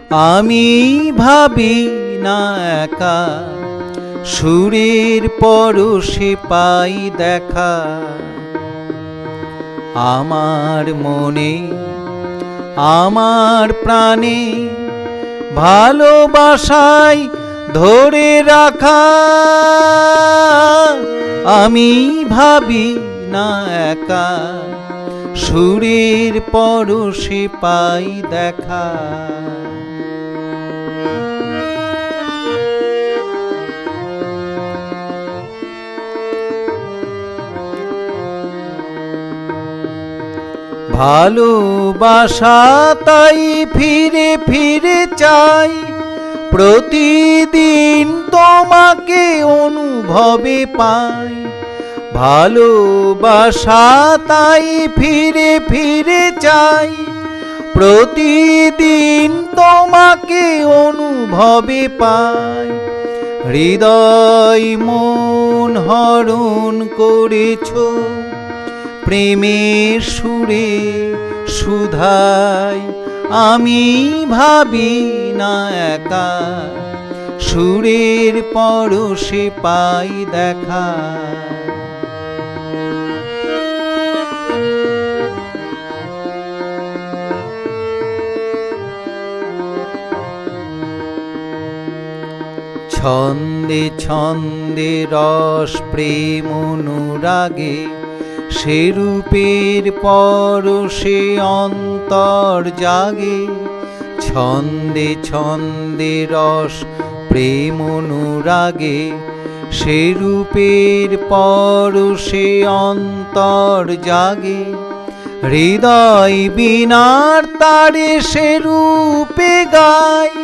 আমি ভাবি না একা, সুরের পরশে পাই দেখা। আমার মনে আমার প্রাণে ভালোবাসায় ধরে রাখা। আমি ভাবি না একা, সুরের পরশে পাই দেখা। ভালোবাসা তাই ফিরে ফিরে চাই, প্রতিদিন তোমাকে অনুভবে পাই। ভালোবাসা তাই ফিরে ফিরে চাই, প্রতিদিন তোমাকে অনুভবে পাই। হৃদয় মন হরণ করেছ প্রেমের সুরে সুধাই। আমি ভাবি না একা, সুরের পরশে পাই দেখা। ছন্দে ছন্দে রস প্রেম অনুরাগে, সে রূপের পরশে অন্তর জাগে। ছন্দে ছন্দে রস প্রেম অনুরাগে, সে রূপের পরশে অন্তর জাগে। হৃদয় বীণার তারে সে রূপে গায়,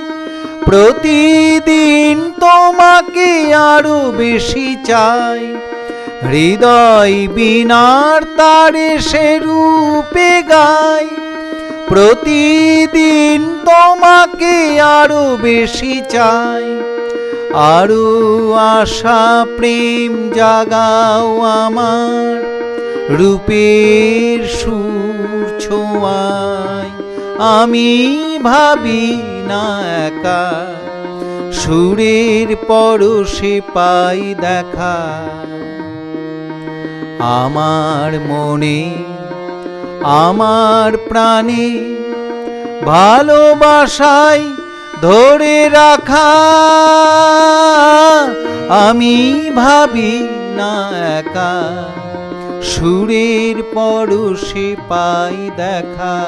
প্রতিদিন তোমাকে আরো বেশি চাই। হৃদয় বীণার তারে সে রূপে গায়, প্রতিদিন তোমাকে আরো বেশি চাই। আরো আশা প্রেম জাগাও আমার, রূপের সুর ছোঁয়ায়। আমি ভাবি না একা, সুরের পরশে পাই দেখা। আমার মনে আমার প্রাণে ভালোবাসায় ধরে রাখা। আমি ভাবি না একা, সুরের পরশে পাই দেখা।